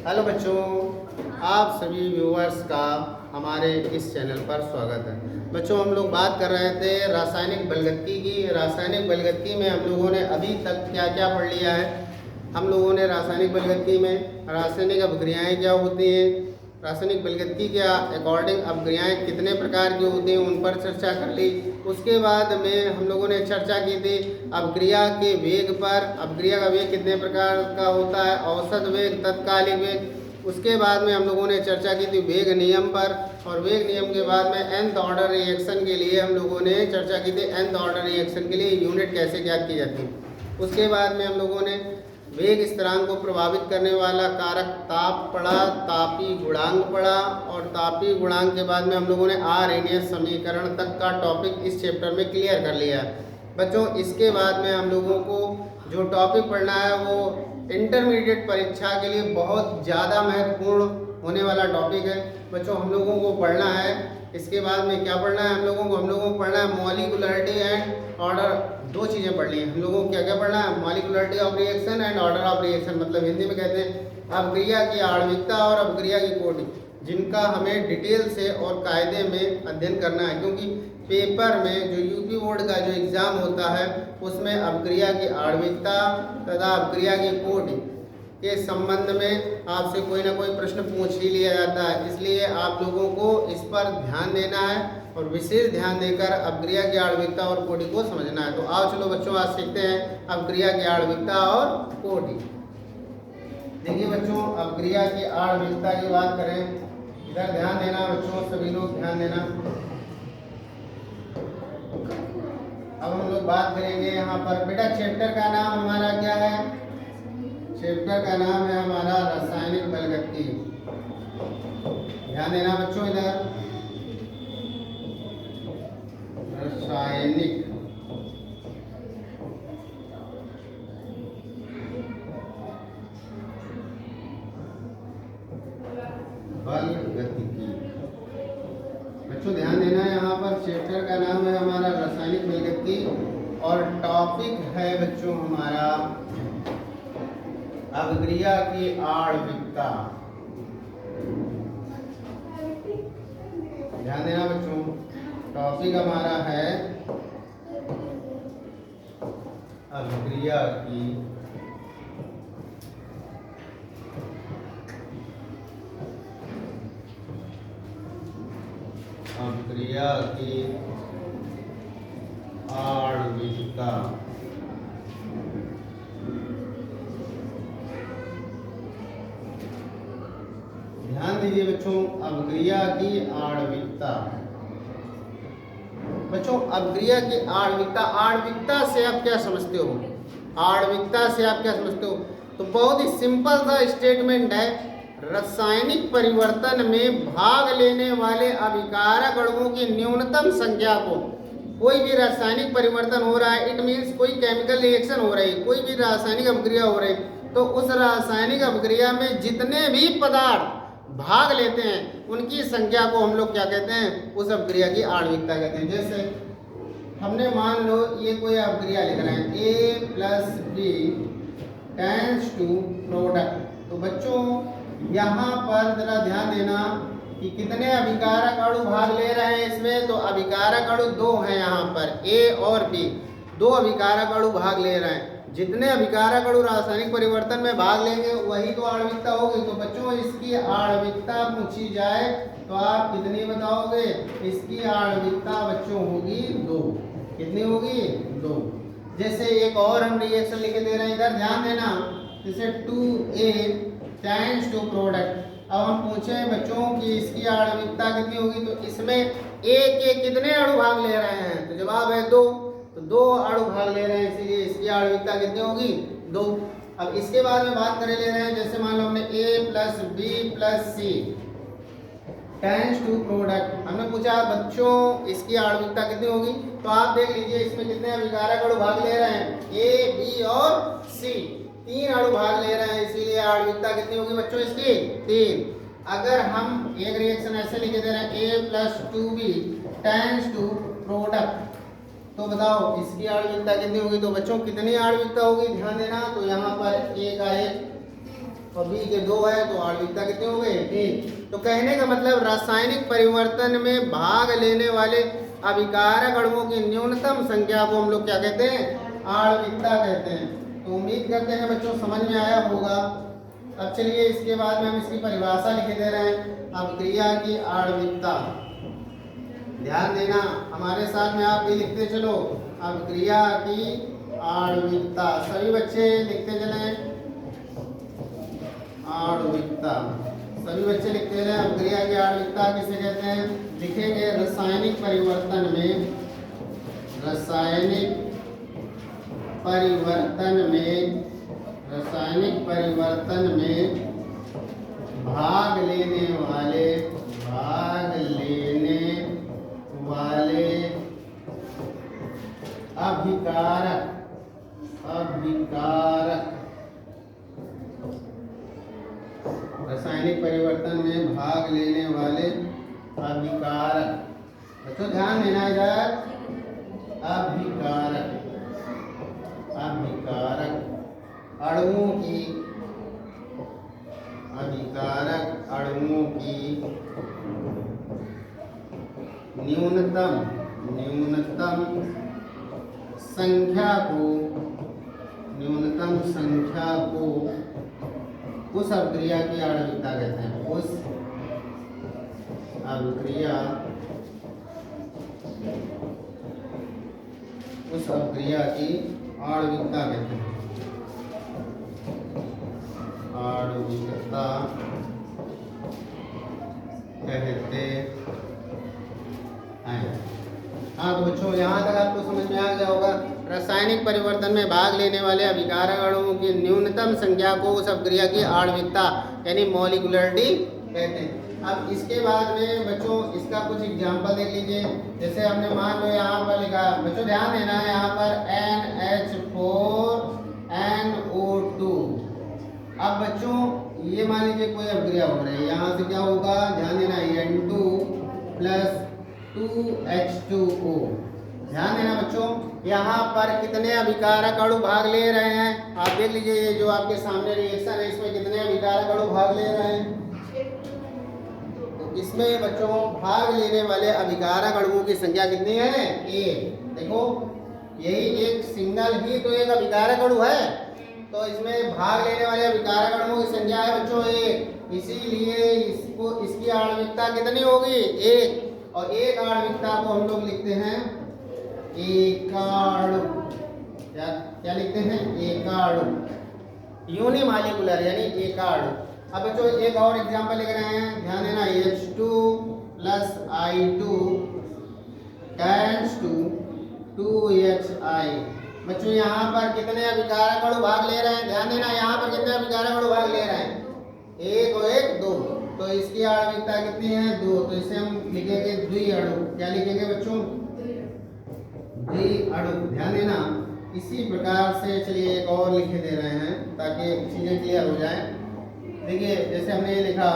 Hello बच्चों, आप सभी व्यूअर्स का हमारे इस चैनल पर स्वागत है। बच्चों, हम लोग बात कर रहे थे रासायनिक बलगत्ती की। रासायनिक बलगत्ती में हम लोगों ने अभी तक क्या क्या पढ़ लिया है। हम लोगों ने रासायनिक बलगत्ती में रासायनिक अभिक्रियाएं क्या होती हैं, रासायनिक बलगत्ती के अकॉर्डिंग अभिक्रियाएं कितने प्रकार की होती हैं, उन पर चर्चा कर ली। उसके बाद में हम लोगों ने चर्चा की थी अभिक्रिया के वेग पर। अभिक्रिया का वेग कितने प्रकार का होता है, औसत वेग, तत्कालिक वेग। उसके बाद में हम लोगों ने चर्चा की थी वेग नियम पर, और वेग नियम के बाद में nth ऑर्डर रिएक्शन के लिए हम लोगों ने चर्चा की थी nth ऑर्डर रिएक्शन के लिए यूनिट कैसे ज्ञात की जाती है। उसके बाद में हम लोगों ने वेग स्थिरांक को प्रभावित करने वाला कारक ताप पढ़ा, तापी गुणांक पढ़ा, और तापी गुणांक के बाद में हम लोगों ने आर्हेनियस समीकरण तक का टॉपिक इस चैप्टर में क्लियर कर लिया है। बच्चों, इसके बाद में हम लोगों को जो टॉपिक पढ़ना है वो इंटरमीडिएट परीक्षा के लिए बहुत ज़्यादा महत्वपूर्ण होने वाला टॉपिक है। बच्चों, हम लोगों को पढ़ना है, इसके बाद में क्या पढ़ना है हम लोगों को पढ़ना है मॉलिक्यूलरिटी एंड ऑर्डर। दो चीज़ें पढ़नी है हम लोगों को। क्या क्या पढ़ना है? Molecularity of reaction and order of reaction, मतलब हिंदी में कहते हैं अभिक्रिया की आणविकता और अभिक्रिया की कोटि, जिनका हमें डिटेल से और कायदे में अध्ययन करना है। क्योंकि पेपर में जो यूपी बोर्ड का जो एग्ज़ाम होता है उसमें अभिक्रिया की आणविकता तथा अभिक्रिया की कोटि के संबंध में आपसे कोई ना कोई प्रश्न पूछ ही लिया जाता है। इसलिए आप लोगों को इस पर ध्यान देना है और विशेष ध्यान देकर अभिक्रिया की आणविकता और कोटि को समझना है। तो आओ चलो बच्चों, आज सीखते हैं अभिक्रिया की आणविकता और कोटि। देखिए बच्चों, अभिक्रिया की आणविकता की बात करें, इधर ध्यान देना बच्चों, सभी लोग ध्यान देना। अब हम लोग बात करेंगे यहाँ पर, बेटा चैप्टर का नाम हमारा क्या है? चैप्टर का नाम है हमारा रासायनिक बलगत्ती। ध्यान देना बच्चों, इधर रासायनिक बलगत्ती। बच्चों ध्यान देना, यहाँ पर चैप्टर का नाम है हमारा रासायनिक बलगत्ती और टॉपिक है बच्चों हमारा अभिक्रिया की आणविकता। ध्यान देना बच्चों, टॉपिक हमारा है अभिक्रिया की आणविकता। ध्यान दीजिए बच्चों, अभिक्रिया की आणविकता। बच्चों, अभिक्रिया की आणविकता, आणविकता से आप क्या समझते हो? आणविकता से आप क्या समझते हो? तो बहुत ही सिंपल सा स्टेटमेंट है, रासायनिक परिवर्तन में भाग लेने वाले अभिकारक अणुओं की न्यूनतम संख्या को। कोई भी रासायनिक परिवर्तन हो रहा है, इट मीन्स कोई केमिकल रिएक्शन हो रही है, कोई भी रासायनिक अभिक्रिया हो रही है, तो उस रासायनिक अभिक्रिया में जितने भी पदार्थ भाग लेते हैं उनकी संख्या को हम लोग क्या कहते हैं? उस अभिक्रिया की आणविकता कहते हैं। जैसे हमने मान लो ये कोई अभिक्रिया लिख रहे हैं, A + B tends to product. तो बच्चों यहाँ पर जरा ध्यान देना कि कितने अभिकारक अणु भाग ले रहे हैं इसमें। तो अभिकारक अणु दो हैं यहाँ पर, A और B, दो अभिकारक अणु भाग ले रहे हैं। जितने अभिकारक अणु रासायनिक परिवर्तन में भाग लेंगे वही तो आणविकता होगी। तो बच्चों इसकी आणविकता पूछी जाए तो आप कितनी बताओगे? इसकी आणविकता बच्चों होगी 2। कितनी होगी? 2। जैसे एक और हम रिएक्शन लिख दे रहे हैं, इधर ध्यान देना, जैसे 2A टेंड्स टू प्रोडक्ट। अब हम पूछे बच्चों कि इसकी आणविकता कितनी होगी, तो इसमें A के कितने अणु भाग ले रहे हैं? तो जवाब है 2। तो 2 अणु भाग ले रहे हैं, इसीलिए इसकी आणविकता कितनी होगी? 2। अब इसके बाद में बात करे ले रहे हैं, जैसे मान लो हमने A + B + C tends to product. हमने पूछा बच्चों इसकी आणविकता कितनी होगी, तो आप देख लीजिए इसमें कितने अभिकारक अणु भाग ले रहे हैं? A, B और C, 3 अणु भाग ले रहे हैं, इसीलिए आणविकता कितनी होगी बच्चों इसकी? 3। अगर हम एक रिएक्शन ऐसे लिखे दे रहे हैं A + 2B tends to product, तो बताओ इसकी आणविकता कितनी होगी? तो बच्चों कितनी आणविकता होगी? ध्यान देना, तो यहाँ पर A का 1, और बी के 2 है तो आणविकता कितनी हो गई 3। तो कहने का मतलब रासायनिक परिवर्तन में भाग लेने वाले अभिकारक अणुओं की न्यूनतम संख्या को हम लोग क्या कहते हैं, आणविकता कहते हैं। तो उम्मीद करते हैं बच्चों समझ में आया होगा। अब चलिए इसके बाद में हम इसकी परिभाषा लिख दे रहे हैं। अभिक्रिया की आणविकता, ध्यान देना हमारे साथ में आप भी लिखते चलो। अभिक्रिया की आणविकता, सभी बच्चे लिखते चले। आणविकता सभी बच्चे लिखते हैं। अभिक्रिया की आणविकता किसे कहते हैं, लिखेंगे रासायनिक परिवर्तन में, रासायनिक परिवर्तन में, रासायनिक परिवर्तन में भाग लेने वाले अभिकारक रासायनिक परिवर्तन में भाग लेने वाले अभिकारक, बच्चों ध्यान देना इधर, अभिकारक अणुओं की, अभिकारक अणुओं की न्यूनतम संख्या को उस अभिक्रिया की आणविकता कहते हैं। उस अभिक्रिया की आणविकता कहते हैं। आणविकता कहते हैं। हाँ तो बच्चों यहाँ तक आपको समझ में आ गया होगा। रासायनिक परिवर्तन में भाग लेने वाले अभिकारक अणुओं की न्यूनतम संख्या को उस अभिक्रिया की आणविकता यानी मॉलिक्यूलरिटी कहते हैं। अब इसके बाद में बच्चों इसका कुछ एग्जांपल देख लीजिए। जैसे हमने मान लो यहाँ पर लिखा, बच्चों ध्यान देना है, यहाँ पर NH4NO2। अब बच्चों ये मान लीजिए कोई अभिक्रिया हो रही है, यहाँ से क्या होगा, ध्यान देना, N2 + 2H2O। ध्यान देना बच्चों, यहाँ पर कितने अभिकारक अणु भाग ले रहे हैं, आप देख लीजिए। ये जो आपके सामने रिएक्शन है इसमें कितने अभिकारक अणु भाग ले रहे हैं। तो इसमें बच्चों भाग लेने वाले अभिकारक अणुओं की संख्या कितनी है, 1। देखो यही एक सिंगल ही तो एक अभिकारक अणु है, तो इसमें भाग लेने वाले अभिकारक अणुओं की संख्या है बच्चों 1। इसीलिए इसकी आणविकता कितनी होगी, 1। और एक आणविकता को हम लोग लिखते हैं एकाणु। क्या लिखते हैं, एकाणु, यूनिमॉलिक्यूलर यानी एकाणु। अब बच्चों एक और एग्जांपल लिख रहे हैं, ध्यान देना, H2 + I2 → 2HI। बच्चों यहाँ पर कितने अभिकारक अणु भाग ले रहे हैं, ध्यान देना, यहाँ पर कितने अभिकारक अणु भाग ले रहे हैं, 1 और 1 2। तो इसकी आणविकता कितनी है, 2। तो इसे हम लिखेंगे द्विअणु। क्या लिखेंगे बच्चों, द्विअणु। ध्यान देना, इसी प्रकार से चलिए एक और लिख दे रहे हैं ताकि चीजें क्लियर हो जाए। देखिए जैसे हमने ये लिखा,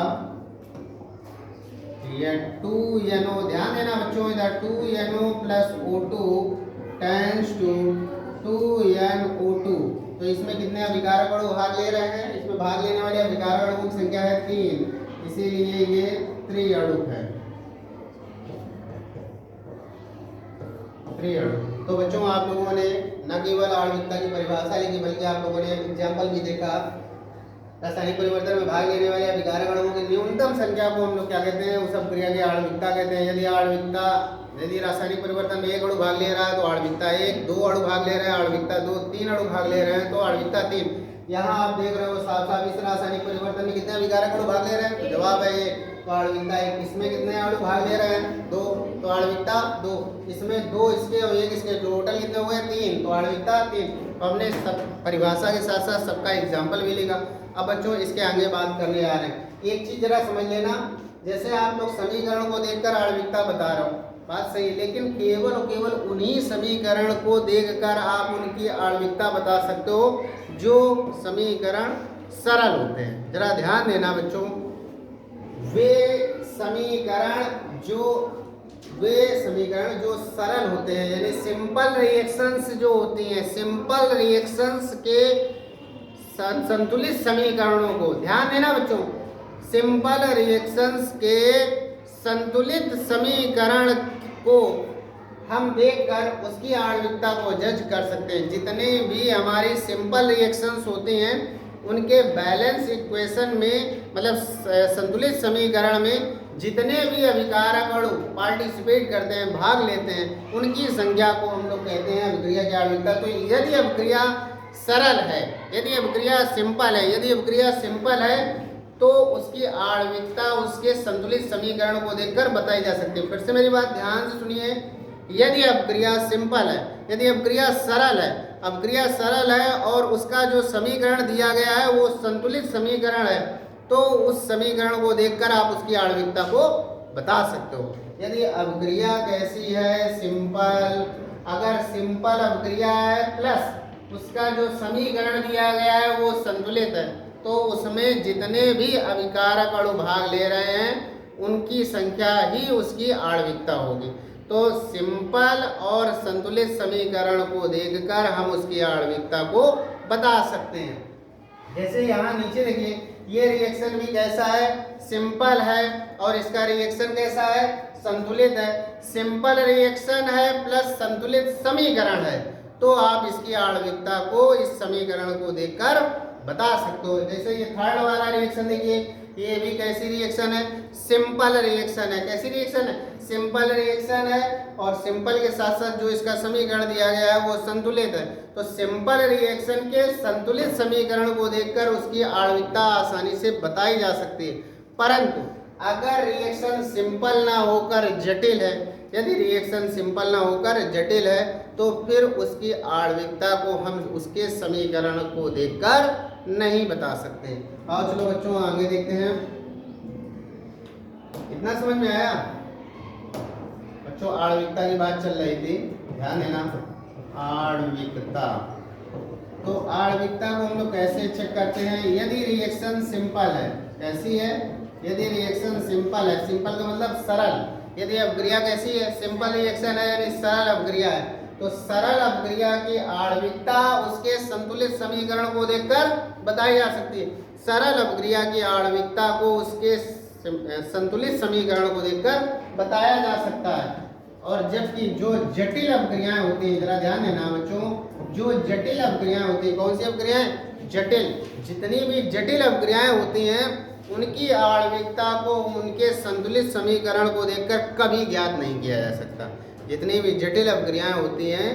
ये 2NO, ध्यान देना बच्चों, इधर 2NO + O2 → 2NO2। तो इसमें कितने अभिकारक अणु भाग ले रहे हैं, इसमें भाग लेने वाले अभिकारक अणुओं की संख्या है 3, इसीलिए ये त्रिअणु है, त्रिअणु। तो बच्चों आप लोगों ने न केवल आणविकता की परिभाषा लिखी बल्कि आप लोगों ने एग्जाम्पल भी देखा। रासायनिक परिवर्तन में भाग लेने वाले अभिकारक अणुओं की न्यूनतम संख्या को हम लोग क्या कहते हैं, उस अभिक्रिया की आणविकता कहते हैं। यदि रासायनिक परिवर्तन में 1 अणु भाग ले रहा है तो आणविकता 1, 2 अणु भाग ले रहे हैं आणविकता 2, 3 अणु भाग ले रहे हैं तो आणविकता 3। यहाँ आप देख रहे हो साफ साफ इस रासायनिक परिवर्तन में कितने अभिकारक अणु भाग ले रहे हैं, तो जवाब है ये, तो आणविकता 1। इसमें कितने अणु भाग ले रहे हैं, 2, तो आणविकता 2। इसमें 2 इसके और 1 इसके, टोटल कितने हुए, 3, तो आणविकता 3। तो हमने सब परिभाषा के साथ साथ सबका एग्जाम्पल भी लिखा। अब बच्चों इसके आगे बात करने आ रहे हैं। एक चीज जरा समझ लेना, जैसे आप लोग समीकरण को देखकर आणविकता बता रहा हूँ, बात सही, लेकिन केवल और केवल उन्हीं समीकरण को देखकर आप उनकी आणविकता बता सकते हो जो समीकरण सरल होते हैं। जरा ध्यान देना बच्चों, वे समीकरण जो सरल होते हैं यानी सिंपल रिएक्शंस जो होती हैं, सिंपल रिएक्शंस के संतुलित समीकरणों को, ध्यान देना बच्चों, सिंपल रिएक्शंस के संतुलित समीकरण को हम देखकर उसकी आणविकता को जज कर सकते हैं। जितने भी हमारी सिंपल रिएक्शंस होते हैं उनके बैलेंस इक्वेशन में, मतलब संतुलित समीकरण में जितने भी अभिकारक अणु पार्टिसिपेट करते हैं, भाग लेते हैं, उनकी संख्या को हम लोग कहते हैं अभिक्रिया की आणविकता। तो यदि अभिक्रिया सरल है, यदि अभिक्रिया सिंपल है, यदि अभिक्रिया सिंपल है तो उसकी आणविकता उसके संतुलित समीकरण को देखकर बताई जा सकती है। फिर से मेरी बात ध्यान से सुनिए, यदि अभिक्रिया सिंपल है, यदि अभिक्रिया सरल है, अभिक्रिया सरल है और उसका जो समीकरण दिया गया है वो संतुलित समीकरण है, तो उस समीकरण को देखकर आप उसकी आणविकता को बता सकते हो। यदि अभिक्रिया कैसी है, सिंपल, अगर सिंपल अभिक्रिया है प्लस उसका जो समीकरण दिया गया है वो संतुलित है, तो उसमें जितने भी अभिकारक अणु भाग ले रहे हैं उनकी संख्या ही उसकी आणविकता होगी। तो सिंपल और संतुलित समीकरण को देखकर हम उसकी आणविकता को बता सकते हैं। जैसे यहाँ नीचे देखिए, ये रिएक्शन भी कैसा है, सिंपल है, और इसका रिएक्शन कैसा है, संतुलित है। सिंपल रिएक्शन है प्लस संतुलित समीकरण है, तो आप इसकी आणविकता को इस समीकरण को देखकर बता सकते हो। जैसे ये थर्ड वाला रिएक्शन देखिए, ये भी कैसी रिएक्शन है, सिंपल रिएक्शन है। कैसी रिएक्शन है, सिंपल रिएक्शन है, और सिंपल के साथ साथ जो इसका समीकरण दिया गया है वो संतुलित है। तो सिंपल रिएक्शन के संतुलित समीकरण को देखकर उसकी आणविकता आसानी से बताई जा सकती है। परंतु अगर रिएक्शन सिंपल ना होकर जटिल है, यदि रिएक्शन सिंपल ना होकर जटिल है, तो फिर उसकी आणविकता को हम उसके समीकरण को देखकर नहीं बता सकते। आओ चलो बच्चों आगे देखते हैं। इतना समझ में आया बच्चों? आणविकता की बात चल रही थी, ध्यान देना, आणविकता। तो आणविकता को हम लोग कैसे चेक करते हैं? यदि रिएक्शन सिंपल है, कैसी है, यदि रिएक्शन सिंपल है, सिंपल का मतलब सरल, यदि अभिक्रिया कैसी है, सिंपल रिएक्शन है यानी सरल अभिक्रिया है, तो सरल अभिक्रिया की आणविकता उसके संतुलित समीकरण को देखकर बताई जा सकती है। सरल अभिक्रिया की आणविकता को उसके संतुलित समीकरण को देखकर बताया जा सकता है। और जबकि जो जटिल अभिक्रियाएं होती हैं, जरा ध्यान देना बच्चों, जो जटिल अभिक्रियाएं होती हैं, कौन सी अभिक्रियाएं, जटिल, जितनी भी जटिल अभिक्रियाएं होती हैं उनकी आणविकता को उनके संतुलित समीकरण को देखकर कभी ज्ञात नहीं किया जा सकता। जितनी भी जटिल अभिक्रियाएं होती हैं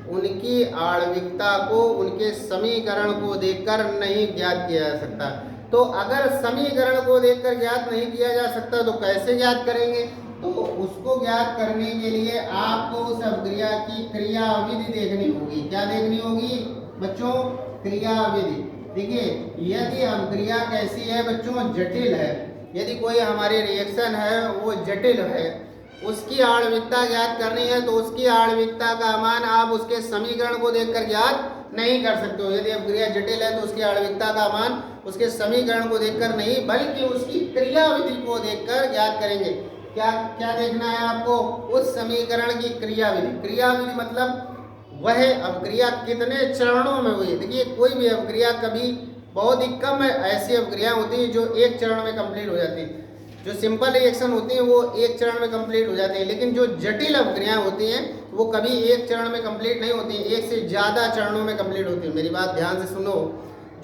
उनकी आणविकता को उनके समीकरण को देखकर नहीं ज्ञात किया जा सकता। तो अगर समीकरण को देखकर ज्ञात नहीं किया जा सकता तो कैसे ज्ञात करेंगे? तो उसको ज्ञात करने के लिए आपको उस अभिक्रिया की क्रियाविधि देखनी होगी। क्या देखनी होगी बच्चों? क्रियाविधि। देखिए, यदि अभिक्रिया कैसी है बच्चों, जटिल है, यदि कोई हमारी रिएक्शन है वो जटिल है, उसकी आणविकता ज्ञात करनी है, तो उसकी आणविकता का मान आप उसके समीकरण को देखकर ज्ञात नहीं कर सकते हो। यदि अभिक्रिया जटिल है तो उसकी आणविकता का मान उसके समीकरण को देखकर नहीं, बल्कि उसकी क्रियाविधि को देखकर ज्ञात करेंगे। क्या क्या देखना है आपको? उस समीकरण की क्रियाविधि। क्रियाविधि मतलब वह अभिक्रिया कितने चरणों में हुई। देखिए, कोई भी अभिक्रिया कभी बहुत ही कम ऐसी अभिक्रिया होती हैं जो एक चरण में कंप्लीट हो जाती हैं। जो सिंपल रिएक्शन होती हैं वो एक चरण में कंप्लीट हो जाती है, लेकिन जो जटिल अभिक्रियाएं होती हैं वो कभी एक चरण में कंप्लीट नहीं होती, एक से ज़्यादा चरणों में कंप्लीट होती है। मेरी बात ध्यान से सुनो,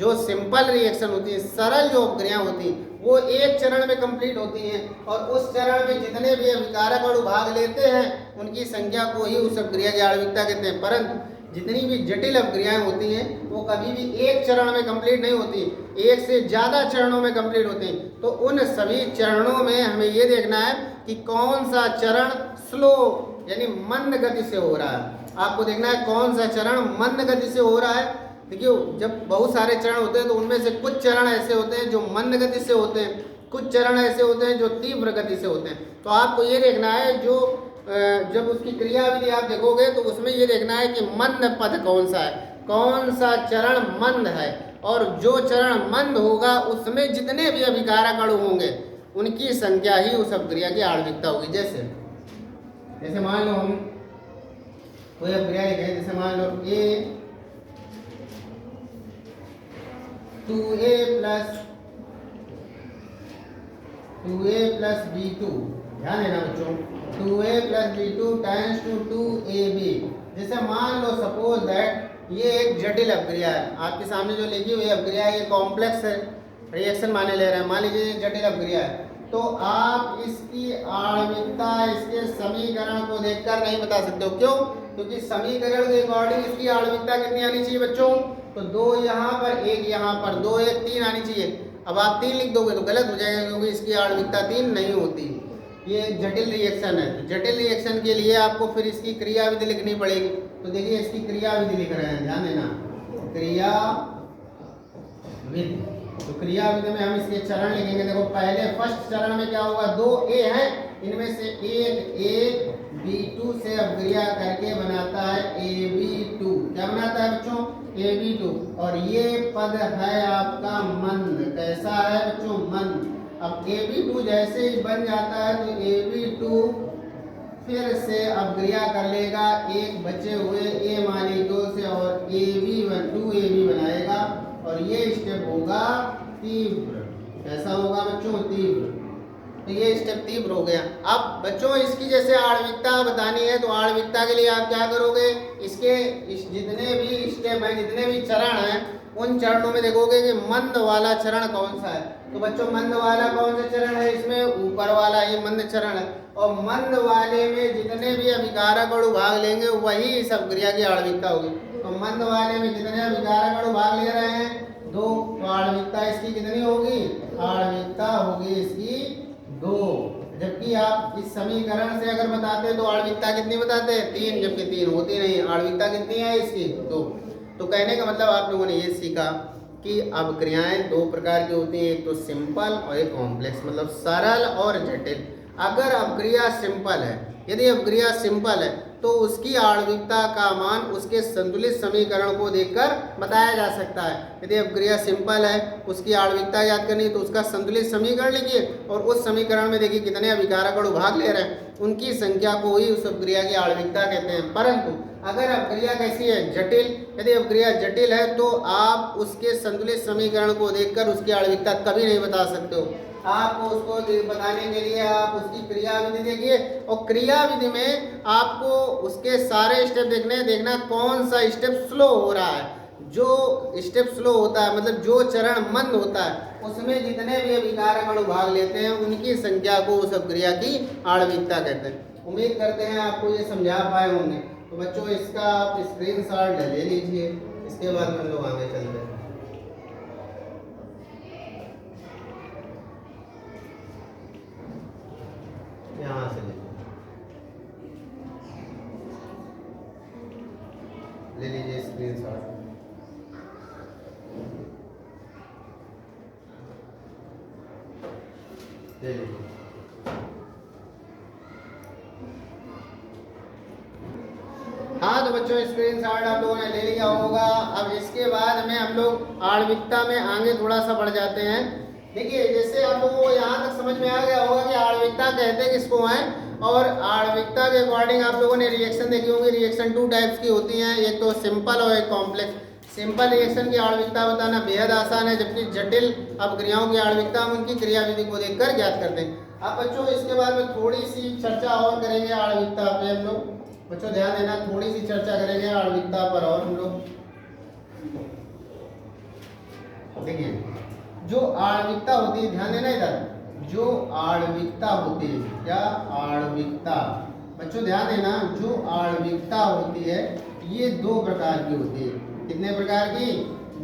जो सिंपल रिएक्शन होती है, सरल जो अभिक्रियाएं होती हैं वो एक चरण में कंप्लीट होती हैं, और उस चरण में जितने भी अभिकारक अणु भाग लेते हैं उनकी संख्या को ही उस अभिक्रिया की आणविकता कहते हैं। परंतु जितनी भी जटिल अभिक्रियाएं होती हैं वो कभी भी एक चरण में कंप्लीट नहीं होती, एक से ज़्यादा चरणों में कंप्लीट होती हैं। तो उन सभी चरणों में हमें ये देखना है कि कौन सा चरण स्लो यानी मंद गति से हो रहा है। आपको देखना है कौन सा चरण मंद गति से हो रहा है। देखिए, जब बहुत सारे चरण होते हैं तो उनमें से कुछ चरण ऐसे होते हैं जो मंद गति से होते हैं, कुछ चरण ऐसे होते हैं जो तीव्र गति से होते हैं। तो आपको ये देखना है, जो जब उसकी क्रियाविधि आप देखोगे तो उसमें ये देखना है कि मंद पद कौन सा है, कौन सा चरण मंद है, और जो चरण मंद होगा उसमें जितने भी अभिकारक अणु होंगे उनकी संख्या ही उस अभिक्रिया की आणविकता होगी। जैसे मान लो हम कोई अभिक्रिया लिखे, जैसे मान लो 2a प्लस b2, ध्यान देना बच्चों, 2a plus b2 times to 2ab। जैसे मान लो सपोज दैट ये एक जटिल अपक्रिया है, आपके सामने जो लिखी हुई अपक्रिया है ये कॉम्प्लेक्स रिएक्शन माने ले रहे हैं, मान लीजिए जटिल अपक्रिया है, तो आप इसकी आणविकता इसके समीकरण को देखकर नहीं बता सकते हो। क्यों? क्योंकि समीकरण के अकॉर्डिंग इसकी आणविकता कितनी आनी चाहिए बच्चों, तो 2 यहाँ पर 1 यहाँ पर, 2 1 3 आनी चाहिए। अब आप 3 लिख दोगे तो गलत हो जाएगा क्योंकि इसकी आणविकता 3 नहीं होती। ये एक जटिल रिएक्शन है, तो जटिल रिएक्शन के लिए आपको फिर इसकी क्रिया विधि लिखनी पड़ेगी। तो देखिए इसकी क्रिया विधि लिख रहे हैं, ध्यान देना, क्रिया विधि। तो क्रिया विधि में हम इसके चरण लिखेंगे। देखो पहले फर्स्ट चरण में क्या होगा, 2a है, इनमें से एक B2 से अपक्रिया करके बनाता है AB2। क्या बनाता है बच्चों, AB2। और ये पद है आपका मंद। कैसा है बच्चों, मंद। अब AB2 जैसे ही बन जाता है तो AB2 फिर से अपक्रिया कर लेगा एक बचे हुए A मानी 2 से और AB1 2AB बनाएगा और ये स्टेप होगा तीव्र। कैसा होगा बच्चों, तीव्र। तो ये स्टेप तीव्र हो गया। अब बच्चों इसकी जैसे आणविकता बतानी है तो आणविकता के लिए आप क्या करोगे, इसके जितने भी स्टेप हैं, जितने भी चरण हैं, उन चरणों में देखोगे कि मंद वाला चरण कौन सा है। तो बच्चों मंद वाला कौन सा चरण है, इसमें ऊपर वाला ये मंद चरण है। और मंद वाले में जितने भी अभिकारक अणु भाग लेंगे वही इस अपक्रिया की आणविकता होगी। तो मंद वाले में जितने अभिकारक अणु भाग ले रहे हैं 2, तो आणविकता इसकी कितनी होगी, आणविकता होगी इसकी 2। जबकि आप इस समीकरण से अगर बताते तो आणविकता कितनी बताते हैं, 3, जबकि 3 होती नहीं। आणविकता कितनी है इसकी, 2। तो कहने का मतलब आप लोगों ने ये सीखा कि अपक्रियाएं 2 प्रकार की होती हैं, एक तो सिंपल और एक कॉम्प्लेक्स, मतलब सरल और जटिल। अगर अपक्रिया सिंपल है, यदि अपक्रिया सिंपल है तो उसकी आणविकता का मान उसके संतुलित समीकरण को देखकर बताया जा सकता है। यदि अपक्रिया सिंपल है, उसकी आणविकता याद करनी है तो उसका संतुलित समीकरण लिखिए और उस समीकरण में देखिए कितने अभिकारक अणु भाग ले रहे हैं, उनकी संख्या को ही उस अपक्रिया की आणविकता कहते हैं। परंतु अगर अपक्रिया कैसी है, जटिल, यदि अपक्रिया जटिल है तो आप उसके संतुलित समीकरण को देखकर उसकी आणविकता कभी नहीं बता सकते हो। आपको उसको बताने के लिए आप उसकी क्रिया विधि देखिए और क्रिया विधि में आपको उसके सारे स्टेप देखना कौन सा स्टेप स्लो हो रहा है। जो स्टेप स्लो होता है मतलब जो चरण मंद होता है उसमें जितने भी अभिकारक अणु भाग लेते हैं उनकी संख्या को उस अपक्रिया की आणविकता कहते हैं। उम्मीद करते हैं आपको ये समझा पाए होंगे। तो बच्चों इसका आप स्क्रीनशॉट ले लीजिए, इसके बाद हम लोग आगे चलते हैं। यहाँ से ले लीजिए स्क्रीनशॉट। ले लीजिए। हाँ तो बच्चों स्क्रीनशॉट आप लोगों ने ले लिया होगा। अब इसके बाद में हम लोग आणविकता में आगे थोड़ा सा बढ़ जाते हैं। देखिए जैसे आप लोगों को यहाँ तक समझ में आ गया होगा कि आणविकता कहते किसको हैं, और आणविकता के अकॉर्डिंग आप लोगों ने रिएक्शन देखी होगी। रिएक्शन 2 टाइप्स की होती हैं, एक तो सिंपल और एक कॉम्प्लेक्स। सिंपल रिएक्शन की आणविकता बताना बेहद आसान है, जबकि जटिल अपक्रियाओं की आणविकता हम उनकी क्रिया विधि को देखकर ज्ञात करते हैं। अब बच्चों इसके बाद में थोड़ी सी चर्चा और करेंगे आणविकता पे हम लोग। बच्चों ध्यान देना, थोड़ी सी चर्चा करेंगे आणविकता पर और हम लोग। देखिए जो आणविकता होती है, ध्यान देना इधर, जो आणविकता होती है, क्या आणविकता, बच्चों ध्यान देना, जो आणविकता होती है ये 2 प्रकार की होती है। कितने प्रकार की,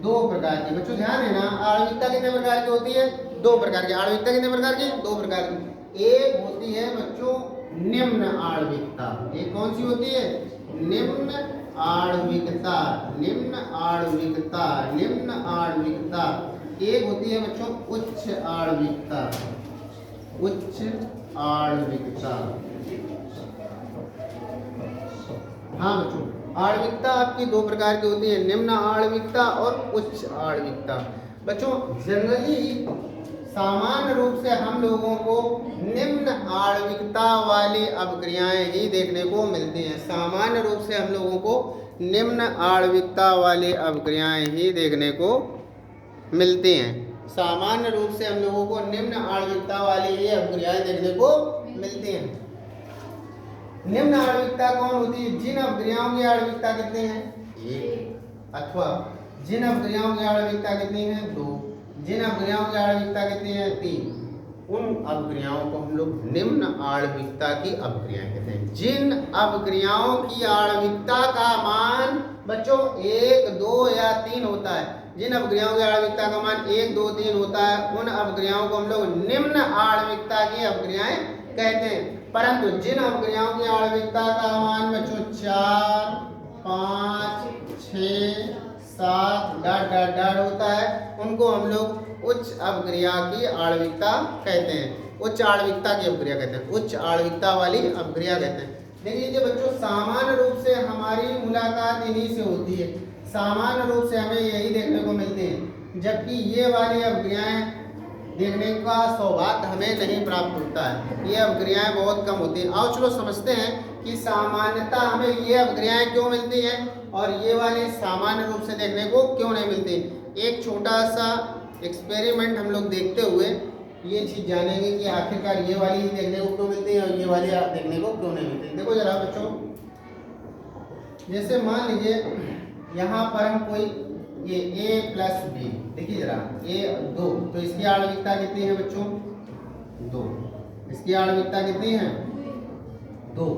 2 प्रकार की। बच्चों ध्यान देना, आणविकता कितने प्रकार की होती है, 2 प्रकार की। आणविकता कितने प्रकार की, 2 प्रकार की। एक होती है बच्चों निम्न आणविकता। एक कौन सी होती है, निम्न आणविकता, निम्न आणविकता, निम्न आणविकता। एक होती है बच्चों उच्च आणविकता, उच्च आणविकता। हाँ बच्चों आणविकता आपकी 2 प्रकार की होती है, निम्न आणविकता और उच्च आणविकता। बच्चों जनरली सामान्य रूप से हम लोगों को निम्न आणविकता वाली अपक्रियाएं ही देखने को मिलती हैं। सामान्य रूप से हम लोगों को निम्न आणविकता वाली अपक्रियाएं ही देखने को मिलती हैं। सामान्य रूप से हम लोगों को निम्न आणविकता वाली ये अपक्रियाएं देखने को मिलती हैं। निम्न आणविकता कौन होती है? जिन अपक्रियाओं की आणविकता कितनी है? 1। अथवा जिन अपक्रियाओं की आणविकता कितनी है? 2। जिन अपक्रियाओं की आणविकता कितनी है? 3। उन अपक्रियाओं को हम लोग निम्न आणविकता की अपक्रियाएं कहते हैं। जिन अपक्रियाओं की आणविकता का मान बच्चों 1, 2 या 3 होता है, जिन अपक्रियाओं की आणविकता का मान 1, 2, 3 होता है, उन अपक्रियाओं को हम लोग निम्न आणविकता की अपक्रियाएं कहते हैं। परंतु जिन अपक्रियाओं की आणविकता का मान बच्चों 4, 5, 6, 7 डॉट डॉट डॉट होता है, उनको हम लोग उच्च अपक्रिया की आणविकता कहते हैं। उच्च आणविकता की अपक्रिया कहते हैं, उच्च आणविकता वाली अपक्रिया कहते हैं। देख लीजिए बच्चों, सामान्य रूप से हमारी मुलाकात इन्हीं से होती है। सामान्य रूप से हमें यही देखने को मिलते हैं, जबकि ये वाली अपक्रियाएं देखने का सौभाग्य हमें नहीं प्राप्त होता है। ये अपक्रियाएं बहुत कम होती हैं। आओ चलो समझते हैं कि सामान्यता हमें ये अपक्रियाएं क्यों मिलती हैं और ये वाली सामान्य रूप से देखने को क्यों नहीं मिलती। एक छोटा सा एक्सपेरिमेंट हम लोग देखते हुए ये चीज़ जानेंगे कि आखिरकार ये वाली देखने को क्यों मिलती है और ये वाली देखने को क्यों नहीं मिलती। देखो जरा बच्चों, जैसे मान लीजिए यहाँ पर हम कोई ये a प्लस बी, देखिए जरा a 2, तो इसकी आणविकता कितनी है बच्चों? 2। इसकी आणविकता कितनी है? 2।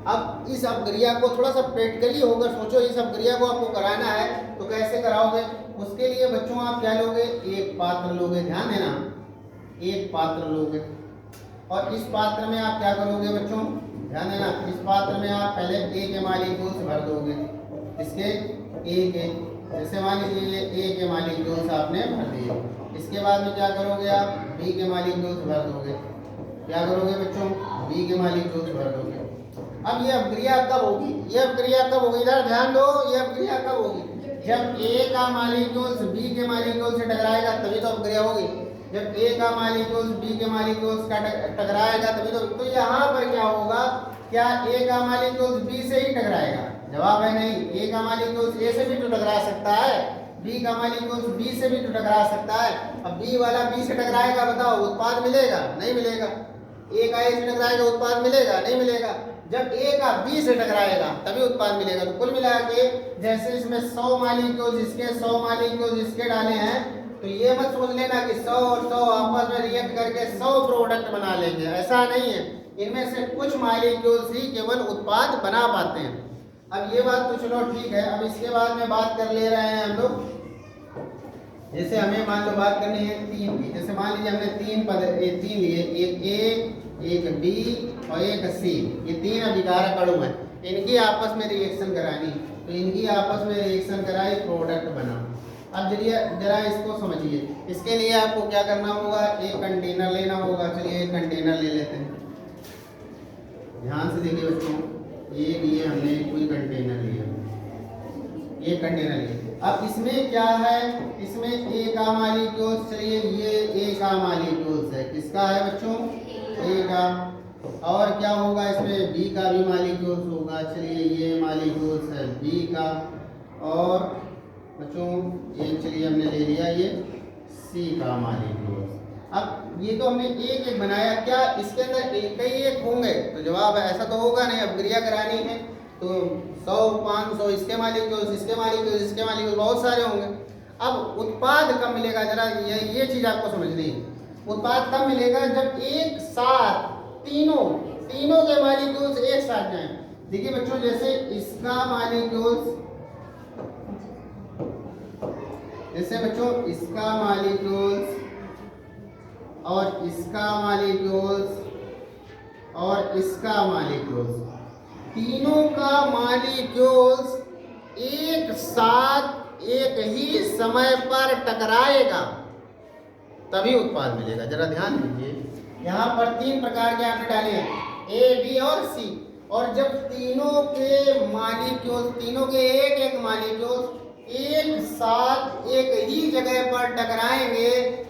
अब इस अपक्रिया को थोड़ा सा प्रैक्टिकली होकर सोचो, इस अपक्रिया को आपको कराना है तो कैसे कराओगे? उसके लिए बच्चों आप क्या लोगे? एक पात्र लोगे, ध्यान देना, एक पात्र लोगे और इस पात्र में आप क्या करोगे बच्चों? ध्यान देना, इस पात्र में आप पहले a के मॉलिक्यूल्स भर दोगे, इसके a के, जैसे मान लीजिए a के मॉलिक्यूल्स आपने भर दिए। इसके बाद में क्या करोगे? आप b के मॉलिक्यूल्स भर दोगे। क्या करोगे बच्चों? b के मॉलिक्यूल्स भर दोगे। अब ये अपक्रिया कब होगी? ये अपक्रिया कब होगी? इधर ध्यान दो, ये अपक्रिया कब होगी? जब a का मॉलिक्यूल्स b के मॉलिक्यूल से टकराएगा तभी तो अपक्रिया होगी। जब a का मॉलिक्यूल्स b के मॉलिक्यूल्स का टकराएगा तभी तो यहाँ पर क्या होगा? क्या a का मॉलिक्यूल्स b से ही टकराएगा? जवाब है नहीं। a का मॉलिक्यूल्स a से भी तो टकरा सकता है, b का मॉलिक्यूल्स b से भी तो टकरा सकता है। अब b वाला b से टकराएगा, बताओ उत्पाद मिलेगा? नहीं मिलेगा। a का a से टकराएगा, उत्पाद मिलेगा? नहीं मिलेगा। जब a का b से टकराएगा तभी उत्पाद मिलेगा। तो कुल मिला के जैसे इसमें 100 मॉलिक्यूल्स इसके 100 मॉलिक्यूल्स इसके डाले हैं, तो ये मत सोच लेना कि 100 और 100 आपस में रिएक्ट करके 100 प्रोडक्ट बना लेंगे, ऐसा नहीं है। इनमें से कुछ मॉलिक्यूल्स ही केवल उत्पाद बना पाते हैं। अब ये बात तो चलो ठीक है। अब इसके बाद में बात कर ले रहे हैं हम लोग, जैसे हमें मान लो बात करनी है 3 की। जैसे मान लीजिए हमने 3 लिए, एक a, एक b और एक c, ये 3 अभिकारक अणु हैं, इनकी आपस में रिएक्शन करानी। तो इनकी आपस में रिएक्शन कराई, प्रोडक्ट बना। अब जरा इसको समझिए। इसके लिए आपको क्या करना होगा? एक कंटेनर लेना होगा। चलिए एक कंटेनर ले लेते हैं, ध्यान से देखिए बच्चों। ये हमने कोई कंटेनर लिया, ये कंटेनर लिया। अब इसमें क्या है? इसमें a का मॉलिक्यूल्स, चलिए ये a का मॉलिक्यूल्स है, किसका है बच्चों? a का। और क्या होगा? इसमें b का भी मॉलिक्यूल्स होगा। चलिए ये मॉलिक्यूल्स है b का। और बच्चों एक चलिए हमने ले लिया ये c का मॉलिक्यूल्स। अब ये तो हमने एक एक बनाया, क्या इसके अंदर कई एक होंगे? तो जवाब है ऐसा तो होगा नहीं। अपक्रिया करानी है तो 100, 500 इसके मॉलिक्यूल्स, इसके मॉलिक्यूल्स, इसके मॉलिक्यूल्स, बहुत सारे होंगे। अब उत्पाद कब मिलेगा? जरा ये चीज आपको समझनी है। उत्पाद तब मिलेगा जब एक साथ तीनों के मॉलिक्यूल्स एक साथ जाएं। देखिए बच्चों, जैसे इसका मॉलिक्यूल्स, जैसे बच्चों इसका मॉलिक्यूल्स और इसका मॉलिक्यूल्स और इसका मॉलिक्यूल्स, तीनों का मॉलिक्यूल्स एक साथ एक ही समय पर टकराएगा तभी उत्पाद मिलेगा। जरा ध्यान दीजिए, यहाँ पर 3 प्रकार के आपने डाले हैं, A, B और C। और जब तीनों के मॉलिक्यूल्स, तीनों के एक मॉलिक्यूल्स एक साथ एक ही जगह पर टकराएंगे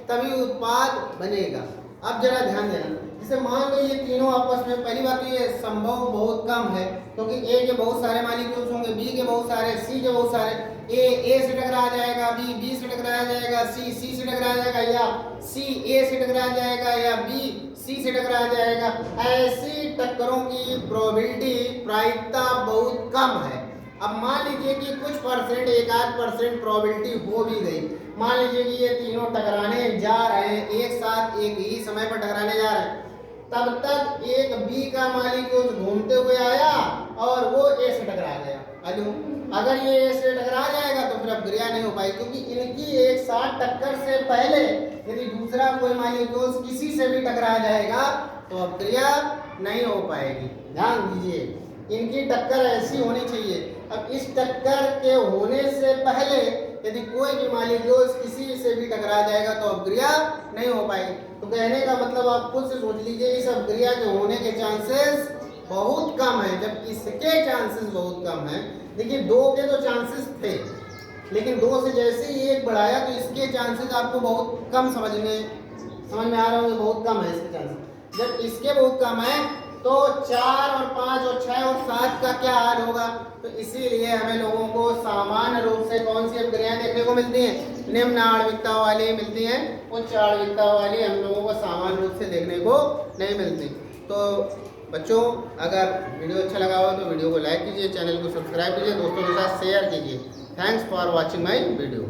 तभी उत्पाद बनेगा। अब जरा ध्यान देना, जैसे मान लो ये तीनों आपस में, पहली बात तो ये संभव बहुत कम है क्योंकि ए के बहुत सारे मॉलिक्यूल्स होंगे, बी के बहुत सारे, सी के बहुत सारे, ए से टकरा जाएगा, बी से टकरा जाएगा, सी से टकरा जाएगा, या सी ए से टकरा जाएगा, या बी सी से टकरा जाएगा। ऐसी टक्करों की प्रोबेबिलिटी प्रायिकता बहुत कम है। अब मान लीजिए कि कुछ परसेंट, 1-8% प्रोबेबिलिटी हो भी गई, मान लीजिए कि ये तीनों टकराने जा रहे हैं एक साथ, एक ही समय पर टकराने जा रहे हैं, तब तक एक बी का मॉलिक्यूल घूमते हुए आया और वो ए से टकरा गया। अगर ये ए से टकरा जाएगा तो फिर अपक्रिया नहीं हो पाएगी, क्योंकि इनकी एक साथ टक्कर से पहले यदि दूसरा कोई मॉलिक्यूल किसी से भी टकरा जाएगा तो अपक्रिया नहीं हो पाएगी। ध्यान दीजिए, इनकी टक्कर ऐसी होनी चाहिए। अब इस टक्कर के होने से पहले यदि कोई भी मॉलिक्यूल किसी से भी टकरा जाएगा तो अपक्रिया नहीं हो पाएगी। तो कहने का मतलब आप खुद से सोच लीजिए, इस अपक्रिया के होने के चांसेस बहुत कम है, जब इसके चांसेस बहुत कम है। देखिए 2 के तो चांसेस थे, लेकिन 2 से जैसे ही 1 बढ़ाया तो इसके चांसेस आपको बहुत कम समझ में आ रहा होंगे, बहुत कम है इसके चांसेस। जब इसके बहुत कम है तो 4 और 5 और 6 और 7 का क्या हाल होगा। तो इसीलिए हमें लोगों को सामान्य रूप से कौन सी अपक्रियाएं देखने को मिलती हैं, निम्न आणविकता वाली मिलती हैं, उच्च आणविकता वाली हम लोगों को सामान्य रूप से देखने को नहीं मिलती। तो बच्चों, अगर वीडियो अच्छा लगा हो तो वीडियो को लाइक कीजिए, चैनल को सब्सक्राइब कीजिए, दोस्तों के साथ शेयर कीजिए। Thanks for watching my video.